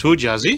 Too jazzy?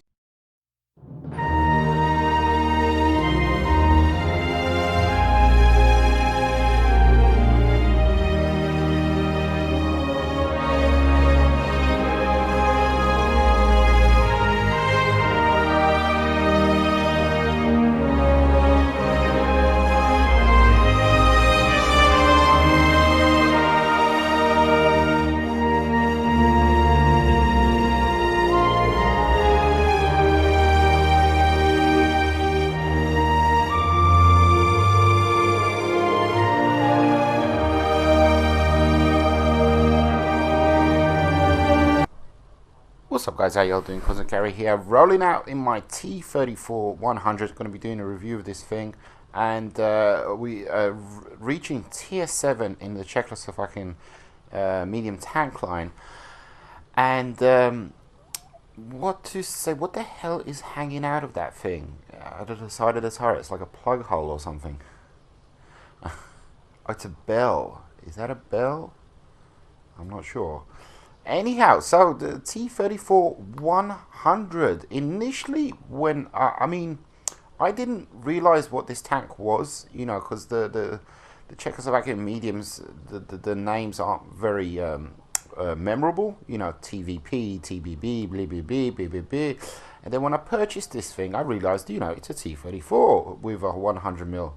What's up guys, how y'all doing? Cousin Carry here, rolling out in my T-34 100. Going to be doing a review of this thing, and we are reaching tier 7 in the Czechoslovakian medium tank line. And what to say, what the hell is hanging out of that thing? Out of the side of the turret, it's like a plug hole or something. Oh, it's a bell. Is that a bell? I'm not sure. Anyhow, so the T-34 100, initially when, I didn't realize what this tank was, you know, because the Czechoslovakian mediums, the names aren't very memorable, you know, TVP, TBB, BBB, BBB. And then when I purchased this thing, I realized, you know, it's a T-34 with a 100mm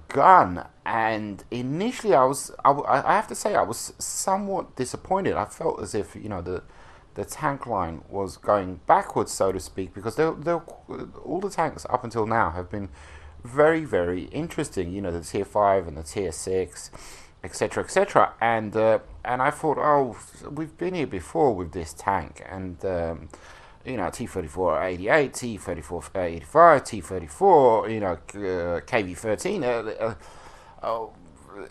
gun. And initially I have to say I was somewhat disappointed. I felt as if, you know, the tank line was going backwards, so to speak, because all the tanks up until now have been very, very interesting, you know, the tier 5 and the tier 6, etc, etc. And I thought, oh, we've been here before with this tank. And you know, T-34 88, T-34 85, T-34, you know, KV-13.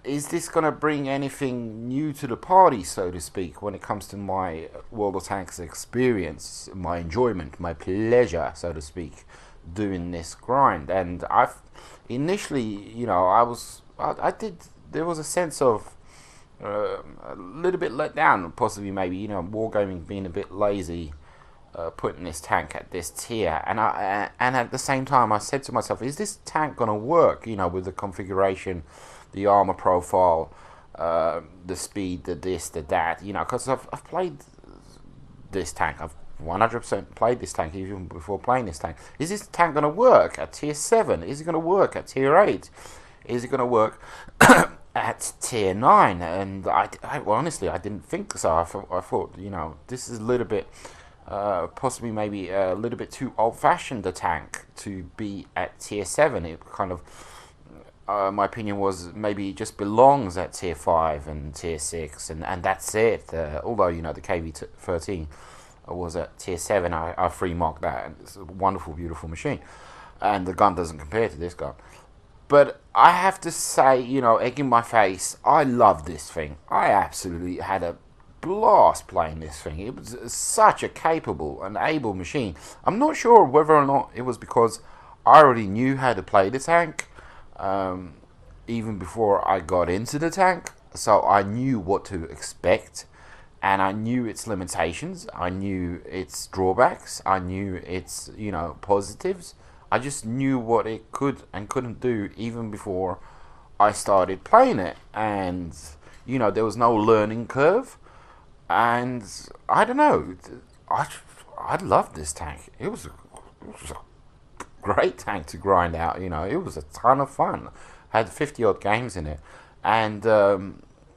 Is this going to bring anything new to the party, so to speak, when it comes to my World of Tanks experience, my enjoyment, my pleasure, so to speak, doing this grind? And I've initially, you know, there was a sense of a little bit let down, possibly, maybe, you know, Wargaming being a bit lazy, putting this tank at this tier. And at the same time I said to myself, is this tank gonna work, you know, with the configuration, the armor profile, the speed, the this, the that, you know, because I've played this tank, I've 100% played this tank even before playing this tank. Is this tank gonna work at tier 7? Is it gonna work at tier 8? Is it gonna work at tier 9? And well, honestly, I didn't think so. I thought, you know, this is a little bit possibly maybe a little bit too old-fashioned a tank to be at tier 7. It kind of, my opinion was, maybe it just belongs at tier 5 and tier 6, and that's it. Although, you know, the KV-13 was at tier 7, I free marked that, and it's a wonderful, beautiful machine, and the gun doesn't compare to this gun. But I have to say, you know, egg in my face, I love this thing. I absolutely had a blast playing this thing. It was such a capable and able machine. I'm not sure whether or not it was because I already knew how to play the tank, even before I got into the tank, so I knew what to expect, and I knew its limitations, I knew its drawbacks, I knew its, you know, positives. I just knew what it could and couldn't do even before I started playing it. And, you know, there was no learning curve. And I don't know, I loved this tank. It was a great tank to grind out. You know, it was a ton of fun. Had 50 odd games in it, and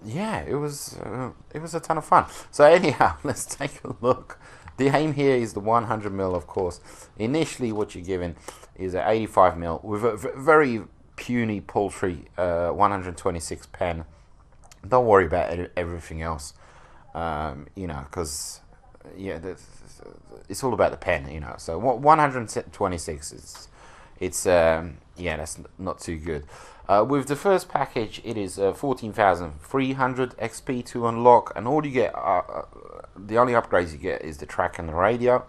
yeah, it was a ton of fun. So anyhow, let's take a look. The aim here is the 100mm, of course. Initially, what you're given is an 85mm with a very puny, paltry 126 pen. Don't worry about everything else. You know, because yeah, it's all about the pen, you know. So 126 it's yeah, that's not too good. With the first package, it is 14,300 XP to unlock, and all you get, the only upgrades you get is the track and the radio.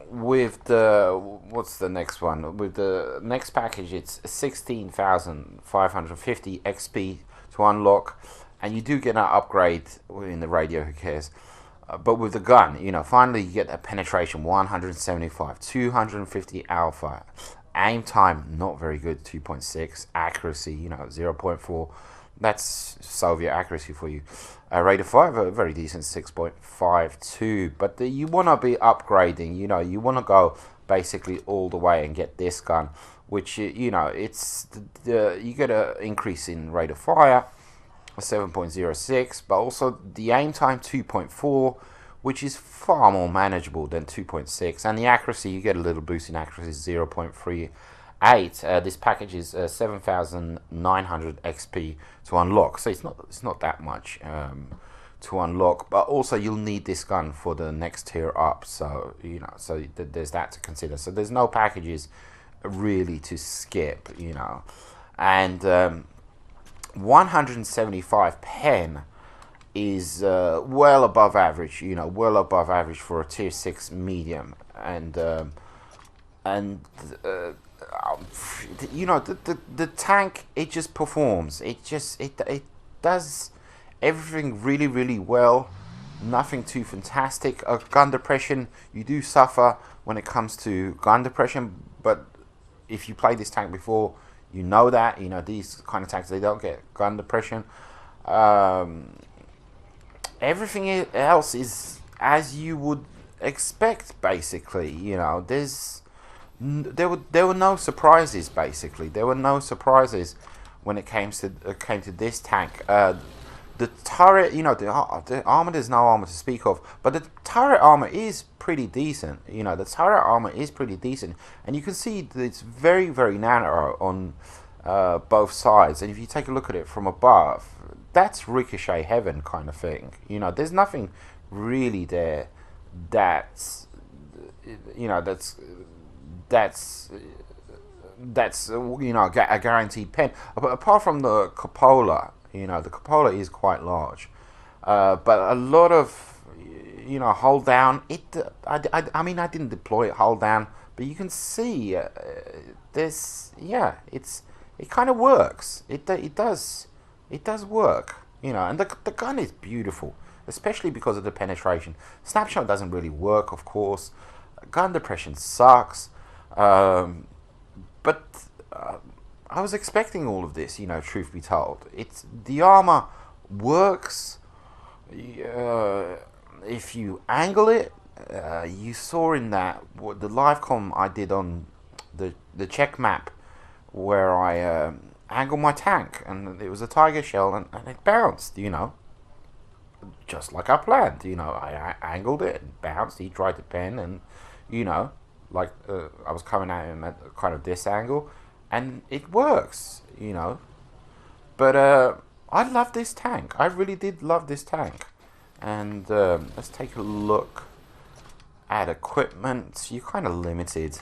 With the, what's the next one? With the next package, it's 16,550 XP to unlock. And you do get an upgrade in the radio, who cares? But with the gun, you know, finally you get that penetration, 175, 250 alpha. Aim time, not very good, 2.6. Accuracy, you know, 0.4. That's Soviet accuracy for you. Rate of fire, a very decent 6.52. But you want to be upgrading, you know, you want to go basically all the way and get this gun, which, you know, it's you get an increase in rate of fire, 7.06, but also the aim time 2.4, which is far more manageable than 2.6, and the accuracy, you get a little boost in accuracy, 0.38. This package is 7,900 XP to unlock, so it's not that much to unlock, but also you'll need this gun for the next tier up, so you know, so there's that to consider. So there's no packages really to skip, you know, and 175 pen is well above average, you know, well above average for a tier 6 medium, and you know, the tank, it just performs, it does everything really, really well. Nothing too fantastic. Gun depression, you do suffer when it comes to gun depression, but if you played this tank before, you know that, you know, these kind of tanks, they don't get gun depression. Everything else is as you would expect, basically. You know, there were no surprises, basically. There were no surprises when it came to this tank. The turret, you know, the armor, there's no armor to speak of, but the turret armor is pretty decent. You know, the turret armor is pretty decent, and you can see that it's very, very narrow on both sides. And if you take a look at it from above, that's ricochet heaven kind of thing. You know, there's nothing really there that's, you know, that's you know, a guaranteed pen. But apart from the cupola, you know, the cupola is quite large, but a lot of, you know, hold down. I mean, I didn't deploy it hold down, but you can see this. Yeah, it kind of works. It does work. You know, and the gun is beautiful, especially because of the penetration. Snapshot doesn't really work, of course. Gun depression sucks, but I was expecting all of this, you know, truth be told. The armor works if you angle it. You saw in that the live com I did on the Czech map, where I angled my tank, and it was a tiger shell, and it bounced, you know, just like I planned. You know, I angled it and bounced. He tried to pen, and, you know, like I was coming at him at kind of this angle, and it works, you know. But I love this tank. I really did love this tank. And let's take a look at equipment. You're kind of limited.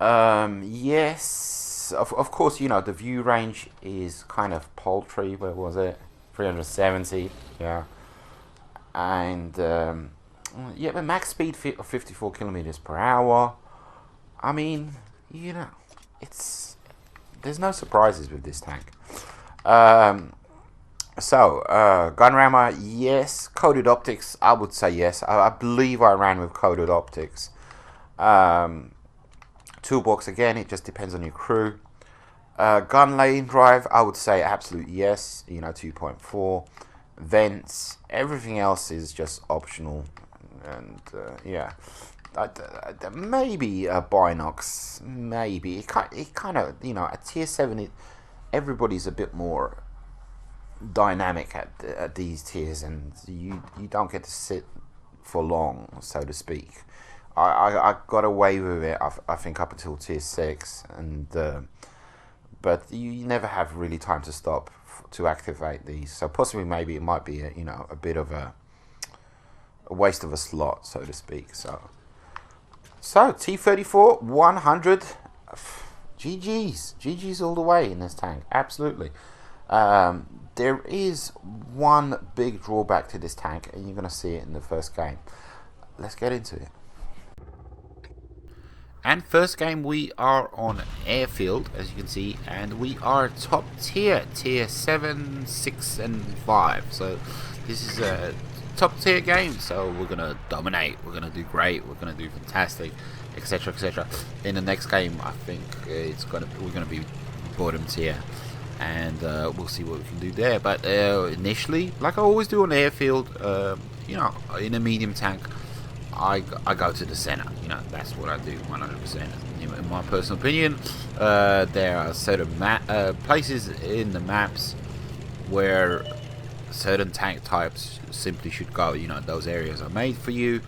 Yes, of course, you know, the view range is kind of paltry. Where was it? 370, yeah. And yeah, but max speed of 54 kilometers per hour. I mean, you know, there's no surprises with this tank. So gun rammer, yes. Coded optics, I would say yes. I believe I ran with coded optics. Toolbox, again, it just depends on your crew. Gun lane drive, I would say absolute yes. You know, 2.4. Vents, everything else is just optional. And yeah, maybe a binocs, maybe it kind of, you know, at tier 7, everybody's a bit more dynamic at these tiers, and you don't get to sit for long, so to speak. I got away with it, I think, up until tier 6, and but you never have really time to stop to activate these. So possibly, maybe it might be a, you know, a bit of a waste of a slot, so to speak. So T-34 100, GG's all the way in this tank, absolutely. There is one big drawback to this tank, and you're going to see it in the first game. Let's get into it. And first game, we are on Airfield, as you can see, and we are top tier 7, 6 and 5. So this is top tier game, so we're gonna dominate, we're gonna do great, we're gonna do fantastic, etc, etc. In the next game, I think we're gonna be bottom tier, and we'll see what we can do there. But initially, like I always do on Airfield, you know, in a medium tank, I go to the center. You know, that's what I do 100%. In my personal opinion, there are certain places in the maps where certain tank types simply should go. You know, those areas are made for you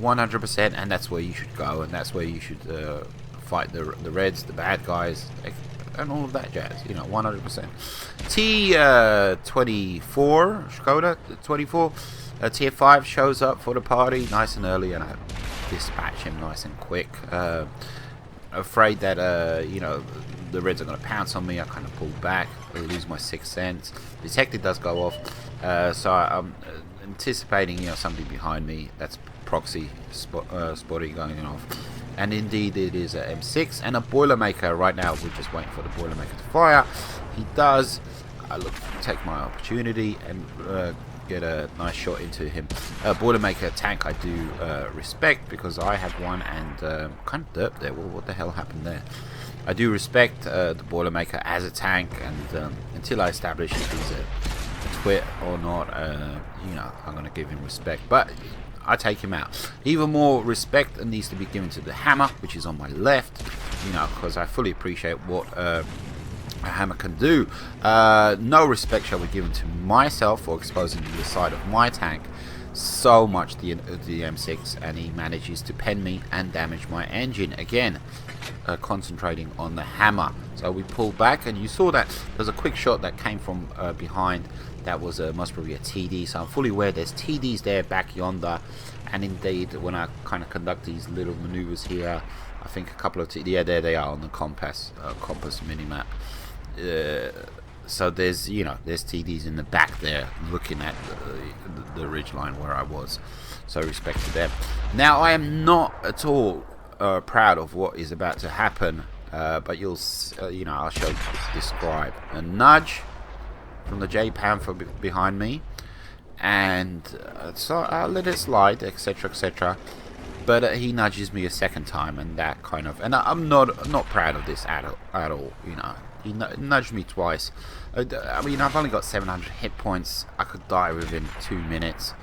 100%, and that's where you should go, and that's where you should fight the reds, the bad guys, and all of that jazz. You know, 100%. T-34 Skoda 24 tier 5 shows up for the party nice and early, and I dispatch him nice and quick. Afraid that you know, the reds are going to pounce on me, I kind of pull back, I lose my sixth sense. Detector does go off, so I'm anticipating, you know, somebody behind me. That's proxy spotty going off, and indeed it is a M6 and a Boilermaker. Right now we're just waiting for the Boilermaker to fire. He does. I look to take my opportunity and get a nice shot into him. Boilermaker tank I do respect, because I have one and kind of derped there. Well, what the hell happened there? I do respect the Boilermaker as a tank, and until I establish if he's a twit or not, you know, I'm going to give him respect. But I take him out. Even more respect needs to be given to the hammer, which is on my left, you know, because I fully appreciate what a hammer can do. No respect shall be given to myself for exposing the side of my tank so much, the M6, and he manages to pen me and damage my engine again, concentrating on the hammer. So we pull back, and you saw that there's a quick shot that came from behind. That was most probably a TD, so I'm fully aware there's TDs there back yonder. And indeed, when I kind of conduct these little maneuvers here, I think a couple of yeah, there they are on the compass minimap. So there's, you know, there's TDs in the back there looking at the ridge line where I was. So respect to them. Now I am not at all proud of what is about to happen, but you'll you know, I'll describe a nudge from the J Panther behind me, and so I'll let it slide, etc, etc. But he nudges me a second time, and that kind of, and I'm not proud of this at all. You know, he nudged me twice. I mean, I've only got 700 hit points. I could die within 2 minutes,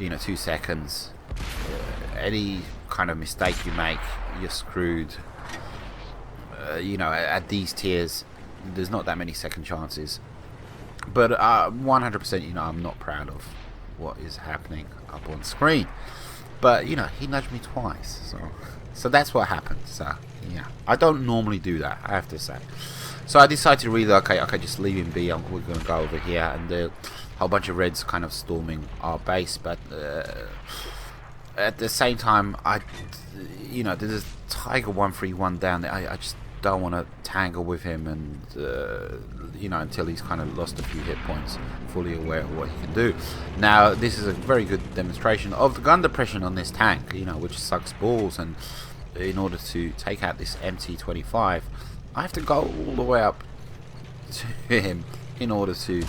you know, 2 seconds. Any kind of mistake you make, you're screwed. You know, at these tiers, there's not that many second chances. But 100%, you know, I'm not proud of what is happening up on screen. But, you know, he nudged me twice. So that's what happened. So, yeah. I don't normally do that, I have to say. So I decided to relocate. Okay, just leave him be. We're going to go over here. And a whole bunch of reds kind of storming our base. But at the same time, you know, there's a Tiger 131 down there. I just don't want to tangle with him, and you know, until he's kind of lost a few hit points, fully aware of what he can do. Now this is a very good demonstration of the gun depression on this tank, you know, which sucks balls. And in order to take out this MT25, I have to go all the way up to him in order to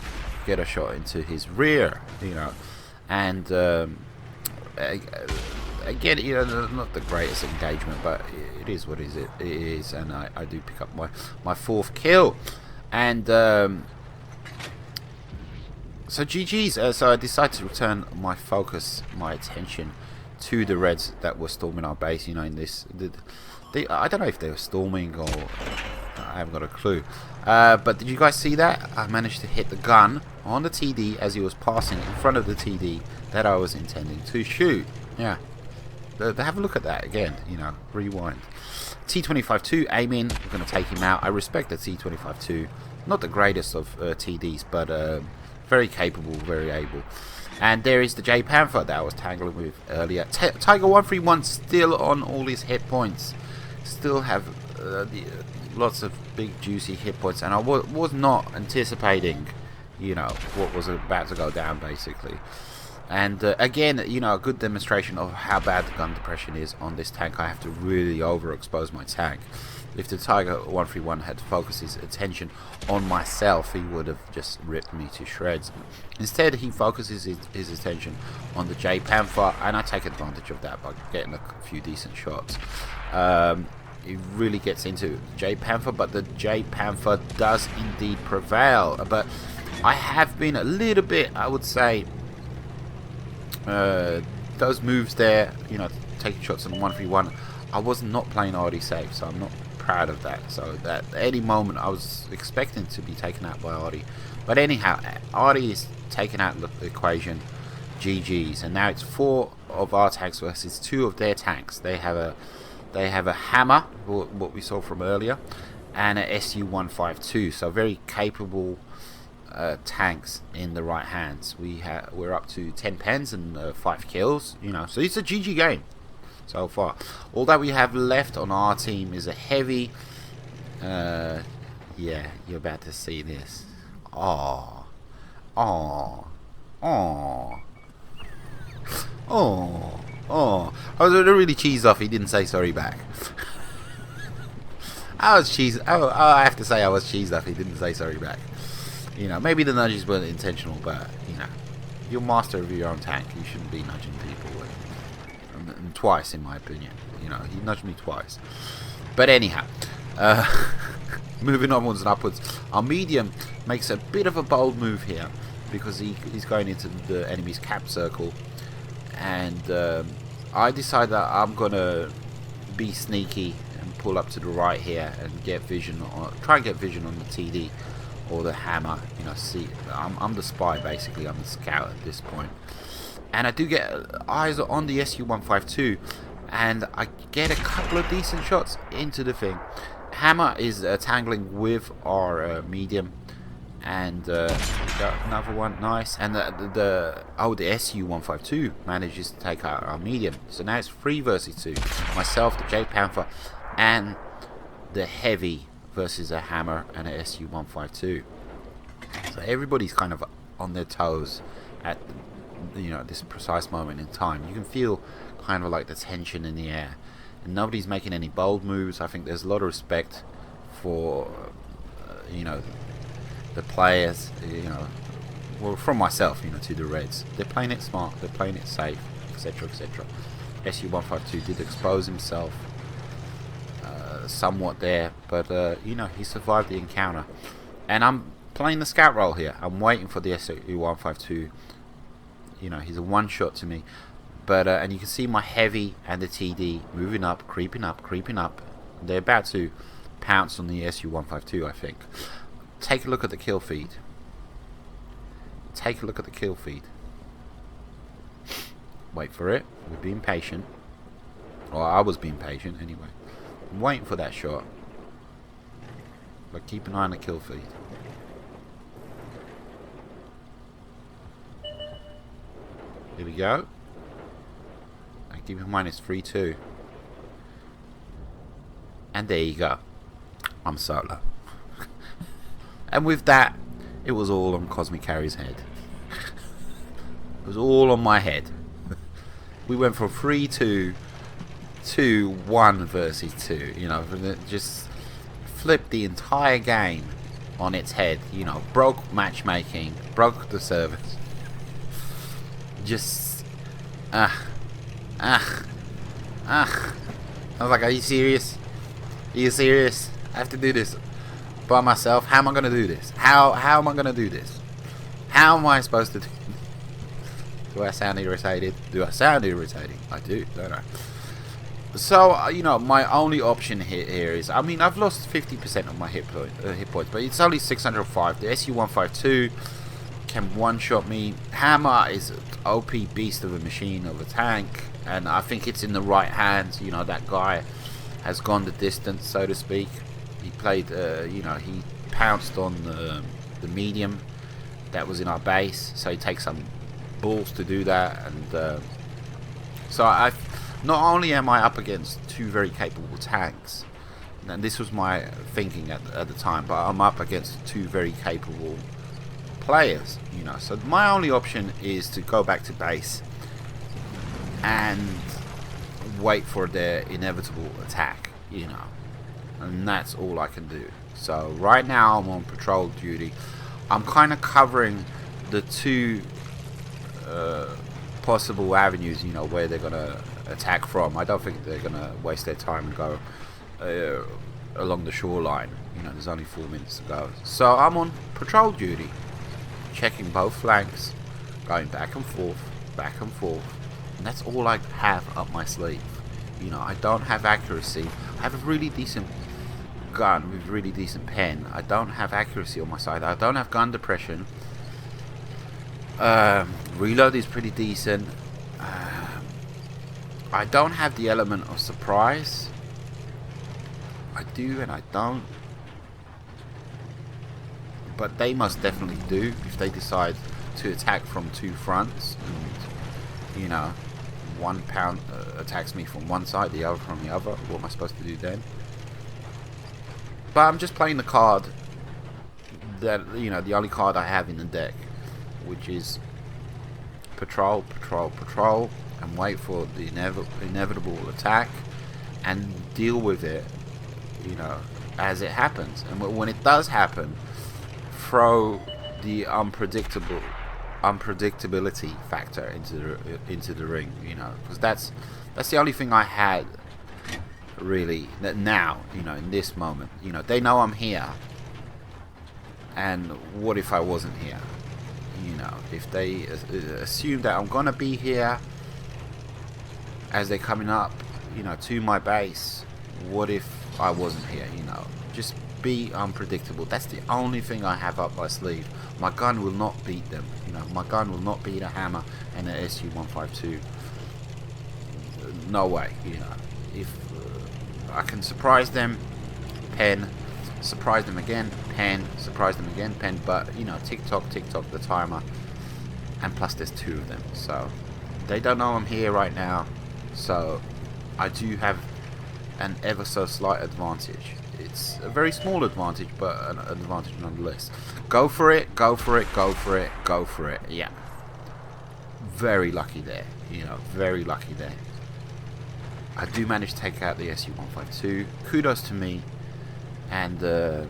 get a shot into his rear, you know. And again, you know, not the greatest engagement, but it is what it is, and I do pick up my fourth kill. And so GG's. So I decided to return my focus, my attention to the reds that were storming our base. You know, in this, I don't know if they were storming or I haven't got a clue. But did you guys see that? I managed to hit the gun on the TD as he was passing in front of the TD that I was intending to shoot. Yeah. Have a look at that again, you know, rewind. T-25-2 aiming, we're going to take him out. I respect the T-25-2, not the greatest of TDs, but very capable, very able. And there is the J Panther that I was tangling with earlier. Tiger 131 still on all his hit points, still have lots of big juicy hit points, and I was not anticipating, you know, what was about to go down basically. And again, you know, a good demonstration of how bad the gun depression is on this tank. I have to really overexpose my tank. If the Tiger 131 had focused his attention on myself, he would have just ripped me to shreds. Instead, he focuses his attention on the J Panther, and I take advantage of that by getting a few decent shots. He really gets into J Panther, but the J Panther does indeed prevail. But I have been a little bit, I would say, those moves there, you know, taking shots on the 131, I was not playing already safe, so I'm not proud of that. So that at any moment I was expecting to be taken out by Artie, but anyhow, Artie is taken out of the equation. GG's, and now it's 4 of our tanks versus 2 of their tanks. They have a hammer, what we saw from earlier, and a SU-152. So very capable tanks in the right hands. We're up to 10 pens and 5 kills. You know, so it's a GG game so far. All that we have left on our team is a heavy. Yeah, you're about to see this. Oh, I was really cheesed off. He didn't say sorry back. I was cheesed. I have to say I was cheesed off. He didn't say sorry back. You know, maybe the nudges weren't intentional, but you know, you're master of your own tank. You shouldn't be nudging people. And twice, in my opinion. You know, he nudged me twice. But anyhow, moving onwards and upwards, our medium makes a bit of a bold move here because he's going into the enemy's cap circle, and I decide that I'm gonna be sneaky and pull up to the right here and get vision on, try and get vision on the TD or the hammer. You know, see, I'm the spy basically. I'm the scout at this point, and I do get eyes on the SU-152, and I get a couple of decent shots into the thing. Hammer is tangling with our medium, and got another one, nice. And the SU-152 manages to take out our medium. So now it's 3 versus 2. Myself, the J Panther, and the heavy versus a hammer and a SU-152. So everybody's kind of on their toes at, you know, this precise moment in time. You can feel kind of like the tension in the air, and nobody's making any bold moves. I think there's a lot of respect for you know, the players, you know, well, from myself, you know, to the Reds. They're playing it smart, they're playing it safe, etc, etc. SU-152 did expose himself somewhat there, but you know, he survived the encounter, and I'm playing the scout role here. I'm waiting for the SU-152. You know, he's a one shot to me, but and you can see my heavy and the TD moving up, creeping up. They're about to pounce on the SU-152, I think. Take a look at the kill feed. Wait for it. We're being patient. Or I was being patient anyway. I'm waiting for that shot. But keep an eye on the kill feed. Here we go. And keep in mind it's 3-2. And there you go. I'm solo. And with that, it was all on Cosmic Carrier's head. It was all on my head. We went from 3-2 to 1 versus 2. You know, just flipped the entire game on its head. You know, broke matchmaking, broke the service. Just, I was like, are you serious? Are you serious? I have to do this by myself? How am I going to do this? How am I going to do this? How am I supposed to do this? Do I sound irritated? I do, don't I? So, you know, my only option here is, I mean, I've lost 50% of my hit points, but it's only 605. The SU-152 can one-shot me. Hammer is an OP beast of a machine, of a tank, and I think it's in the right hands. You know, that guy has gone the distance, so to speak. He played, you know, he pounced on the medium that was in our base, so he takes some balls to do that. And so not only am I up against 2 very capable tanks, and this was my thinking at the time, but I'm up against 2 very capable players, you know. So my only option is to go back to base and wait for their inevitable attack, you know. and that's all I can do. So right now I'm on patrol duty. I'm kind of covering the two possible avenues, you know, where they're gonna attack from. I don't think they're gonna waste their time and go along the shoreline. You know, there's only 4 minutes to go. So I'm on patrol duty, checking both flanks, going back and forth, and that's all I have up my sleeve. You know, I don't have accuracy. I have a really decent gun with really decent pen. I don't have accuracy on my side. I don't have gun depression. Reload is pretty decent. I don't have the element of surprise. I do and I don't. But they must definitely do if they decide to attack from two fronts. And, you know, 1 pound attacks me from one side, the other from the other. What am I supposed to do then? But I'm just playing the card that, you know, the only card I have in the deck, which is patrol, and wait for the inevitable attack and deal with it, you know, as it happens. And when it does happen, throw the unpredictability factor into the ring, you know, because that's the only thing I had really that now, you know, in this moment. You know, they know I'm here, and what if I wasn't here? You know, if they assume that I'm gonna be here as they're coming up, you know, to my base, what if I wasn't here? You know, just be unpredictable. That's the only thing I have up my sleeve. My gun will not beat them. You know, my gun will not beat a hammer and an SU-152. No way. You know, if I can surprise them, pen, surprise them again, pen, surprise them again, pen. But you know, tick tock the timer, and plus there's 2 of them, so they don't know I'm here right now. So I do have an ever so slight advantage. It's a very small advantage, but an advantage nonetheless. Go for it, go for it, go for it, go for it. Yeah. Very lucky there. You know, very lucky there. I do manage to take out the SU-152. Kudos to me. And the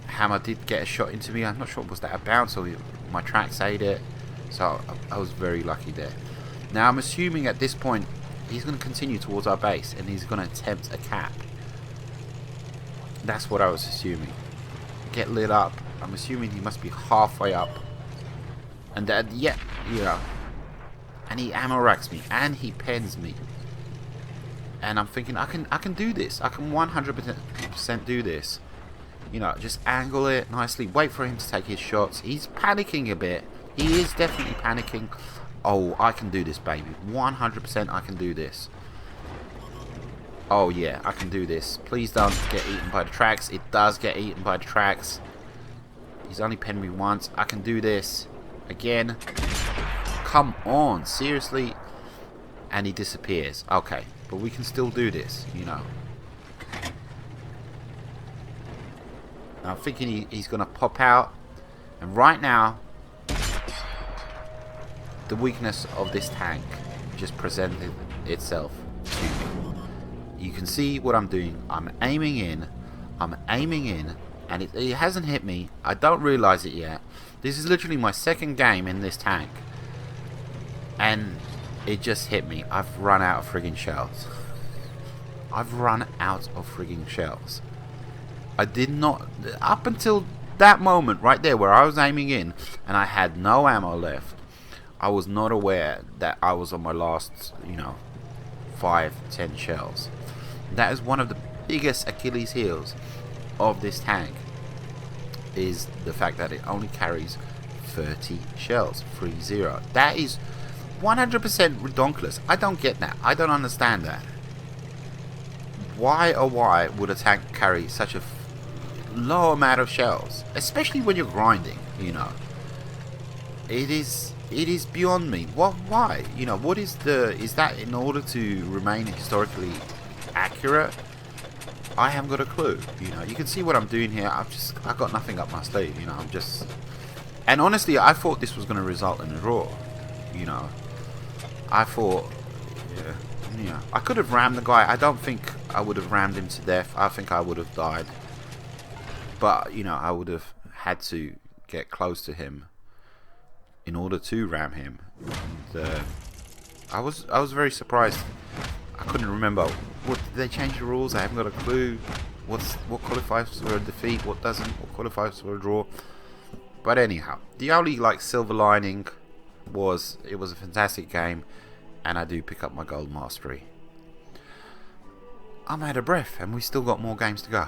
hammer did get a shot into me. I'm not sure, was that a bounce or my tracks ate it? So I was very lucky there. Now I'm assuming at this point he's going to continue towards our base and he's going to attempt a cap. That's what I was assuming. Get lit up. I'm assuming he must be halfway up. And yeah, you know. And he ammo racks me. And he pens me. And I'm thinking, I can do this. I can 100% do this. You know, just angle it nicely. Wait for him to take his shots. He's panicking a bit. He is definitely panicking. Oh, I can do this, baby. 100% I can do this. Oh, yeah, I can do this. Please don't get eaten by the tracks. It does get eaten by the tracks. He's only penned me once. I can do this. Again. Come on, seriously? And he disappears. Okay, but we can still do this, you know. I'm thinking he's going to pop out. And right now, the weakness of this tank just presented itself to me. You can see what I'm doing. I'm aiming in, and it hasn't hit me. I don't realize it yet. This is literally my second game in this tank, and it just hit me. I've run out of friggin' shells. I've run out of friggin' shells. I did not, up until that moment right there where I was aiming in and I had no ammo left, I was not aware that I was on my last, you know, 5-10 shells. That is one of the biggest Achilles heels of this tank, is the fact that it only carries 30 shells, 30. That is 100% redonkulous. I don't get that. I don't understand that. Why would a tank carry such a low amount of shells, especially when you're grinding? You know, it is beyond me. Why? You know, what is that in order to remain historically accurate? I haven't got a clue. You know, you can see what I'm doing here. I've got nothing up my sleeve. You know, and honestly, I thought this was going to result in a draw. You know, I thought, yeah, Yeah, I could have rammed the guy. I don't think I would have rammed him to death. I think I would have died. But, you know, I would have had to get close to him in order to ram him. And, I was very surprised. I couldn't remember. What did they change the rules? I haven't got a clue. What qualifies for a defeat? What doesn't? What qualifies for a draw? But anyhow, the only like silver lining was it was a fantastic game, and I do pick up my gold mastery. I'm out of breath, and we still got more games to go.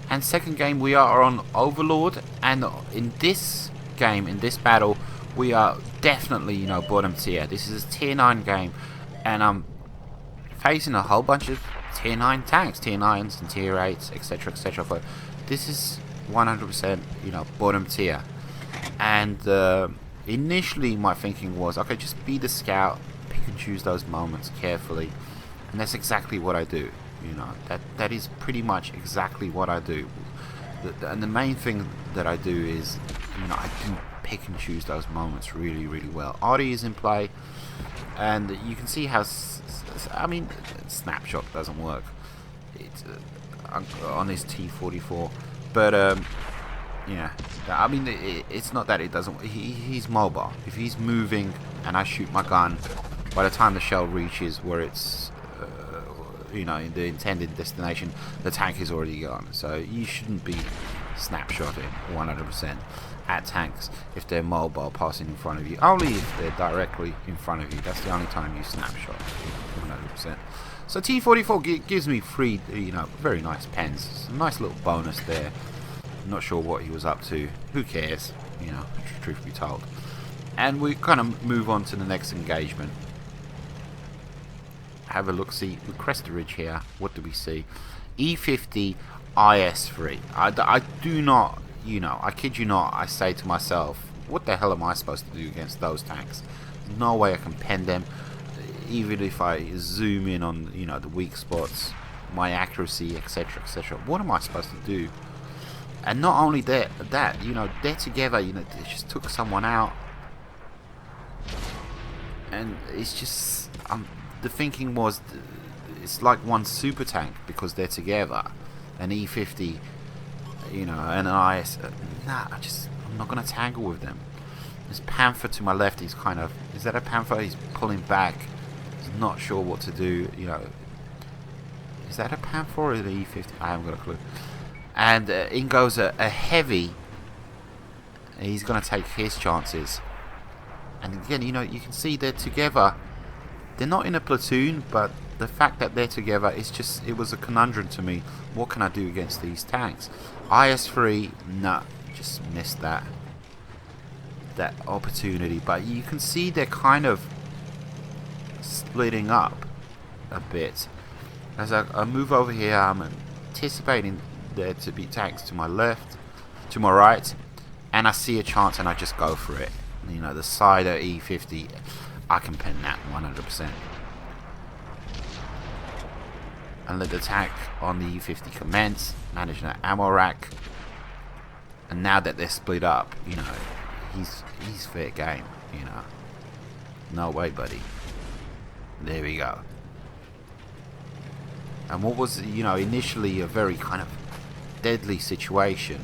And second game, we are on Overlord, and in this game, in this battle, we are definitely, you know, bottom tier. This is a tier 9 game, and I'm facing a whole bunch of tier 9 tanks, tier 9s and tier 8s, etc, etc. But this is 100%, you know, bottom tier. And initially my thinking was, okay, just be the scout, pick and choose those moments carefully, and that's exactly what I do. You know, that is pretty much exactly what I do. And the main thing that I do is, you know, I do pick and choose those moments really, really well. Artie is in play, and you can see how, I mean, snapshot doesn't work. It's on this T-34, but yeah, I mean, it's not that it doesn't. He's mobile. If he's moving and I shoot my gun, by the time the shell reaches where it's you know, in the intended destination, the tank is already gone. So you shouldn't be snapshotting 100% at tanks if they're mobile, passing in front of you. Only if they're directly in front of you. That's the only time you snapshot 100%. So T-34 gives me free, you know, very nice pens. It's a nice little bonus there. I'm not sure what he was up to. Who cares? You know, truth be told. And we kind of move on to the next engagement. Have a look, see, we crest the ridge here. What do we see? E50 IS3. I do not, you know, I kid you not, I say to myself, what the hell am I supposed to do against those tanks? There's no way I can pen them. Even if I zoom in on, you know, the weak spots, my accuracy, etc, etc. What am I supposed to do? And not only that, you know, they're together, you know, they just took someone out. And it's just, the thinking was, it's like one super tank because they're together. An E50, you know, and an IS. Nah, I'm not going to tangle with them. This Panther to my left, he's kind of, is that a Panther? He's pulling back. He's not sure what to do, you know. Is that a Panther or an E50? I haven't got a clue. And in goes a heavy. He's going to take his chances. And again, you know, you can see they're together. They're not in a platoon, but the fact that they're together, it's just, it was a conundrum to me. What can I do against these tanks? IS3, nah, just missed that opportunity. But you can see they're kind of splitting up a bit. As I move over here, I'm anticipating there to be tanks to my left, to my right, and I see a chance and I just go for it. You know, the Cider E50, I can pen that 100%. And let the attack on the E50 commence, managing an ammo rack. And now that they're split up, you know, he's fair game, you know. No way, buddy. There we go. And what was, you know, initially a very kind of deadly situation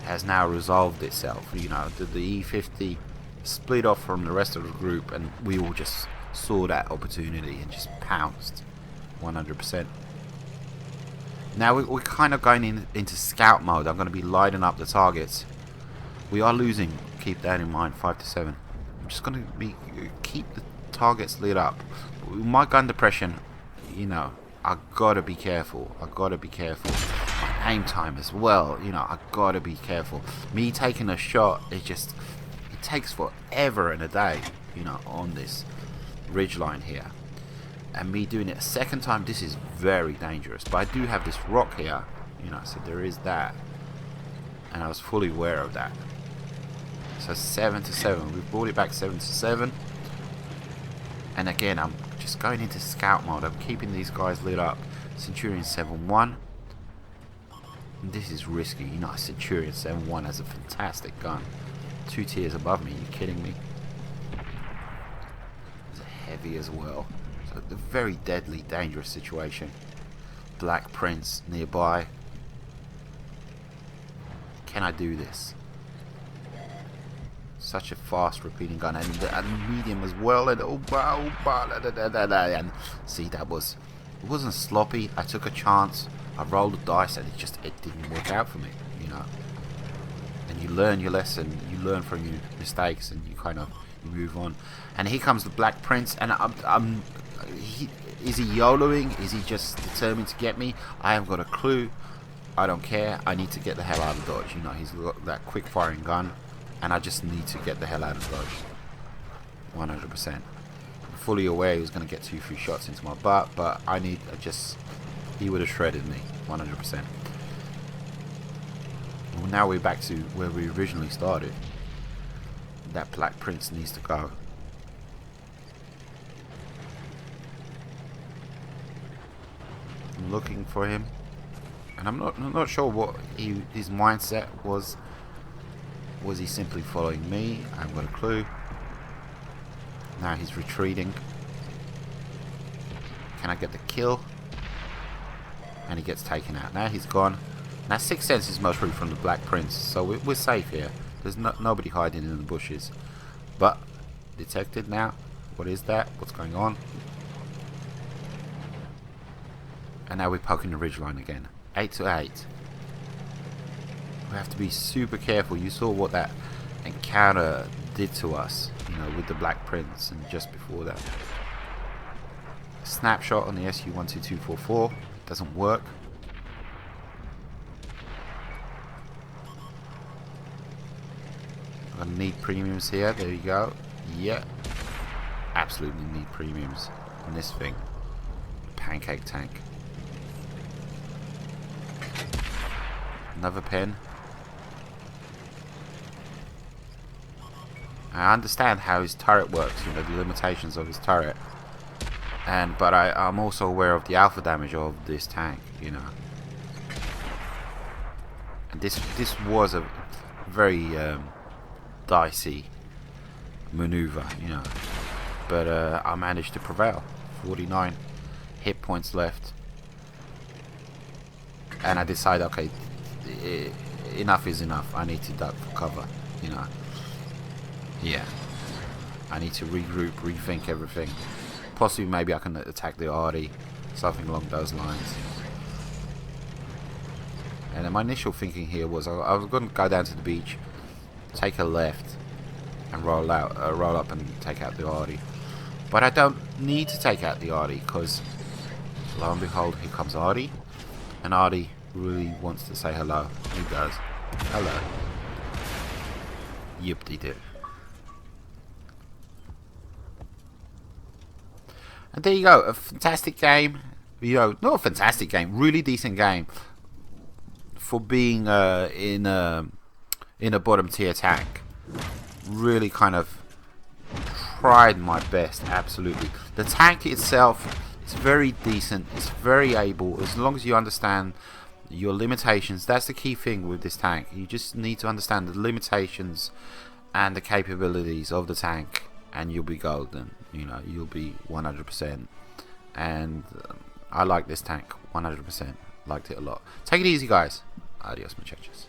has now resolved itself. You know, the E50 split off from the rest of the group, and we all just saw that opportunity and just pounced 100%. Now we're kind of going into scout mode. I'm going to be lighting up the targets. We are losing, keep that in mind, 5-7. I'm just going to keep the targets lit up. With my gun depression, you know, I gotta be careful. I gotta be careful. My aim time as well, you know, I gotta be careful. Me taking a shot, it takes forever and a day, you know, on this ridgeline here. And me doing it a second time, this is very dangerous. But I do have this rock here, you know, so there is that. And I was fully aware of that. So 7-7, we've brought it back 7-7. And again, I'm just going into scout mode. I'm keeping these guys lit up. Centurion 7-1. And this is risky, you know, Centurion 7-1 has a fantastic gun. 2 tiers above me, you kidding me? heavy as well. So a very deadly, dangerous situation. Black Prince nearby. Can I do this? Such a fast repeating gun, and medium as well, and and see, it wasn't sloppy. I took a chance, I rolled the dice, and it didn't work out for me, you know. And you learn your lesson, you learn from your mistakes, and you move on. And here comes the Black Prince, and is he YOLOing? Is he just determined to get me? I haven't got a clue. I don't care. I need to get the hell out of Dodge. You know, he's got that quick firing gun, and I just need to get the hell out of Dodge. 100%. I'm fully aware he was going to get 2-3 shots into my butt, but he would have shredded me. 100%. Well, now we're back to where we originally started. That Black Prince needs to go. I'm looking for him, and I'm not sure what his mindset was. Was he simply following me? I haven't got a clue. Now he's retreating. Can I get the kill? And he gets taken out. Now he's gone. Now Sixth Sense is most probably from the Black Prince, so we're safe here. There's nobody hiding in the bushes. But detected now. What is that? What's going on? And now we're poking the ridgeline again. 8 to 8. We have to be super careful. You saw what that encounter did to us, you know, with the Black Prince, and just before that. Snapshot on the SU-12244 doesn't work. I'm gonna need premiums here. There you go. Yeah, absolutely need premiums on this thing. Pancake tank. Another pen. I understand how his turret works, you know, the limitations of his turret, but I'm also aware of the alpha damage of this tank, you know. And this was a very dicey maneuver, you know, but I managed to prevail. 49 hit points left, and I decided, okay, enough is enough. I need to duck for cover, you know. Yeah, I need to regroup, rethink everything. Possibly maybe I can attack the Arty, something along those lines. And then my initial thinking here was I was going to go down to the beach, take a left, and roll up and take out the Arty. But I don't need to take out the Arty, because lo and behold, here comes Arty, and Arty really wants to say hello. He does. Hello. Yip-de-doo. And there you go, a fantastic game. You know, not a fantastic game, really decent game for being in a bottom tier tank. Really kind of tried my best, absolutely. The tank itself is very decent, it's very able, as long as you understand your limitations. That's the key thing with this tank. You just need to understand the limitations and the capabilities of the tank, and you'll be golden. You know, you'll be 100%. And I like this tank 100%. Liked it a lot. Take it easy, guys. Adios, muchachos.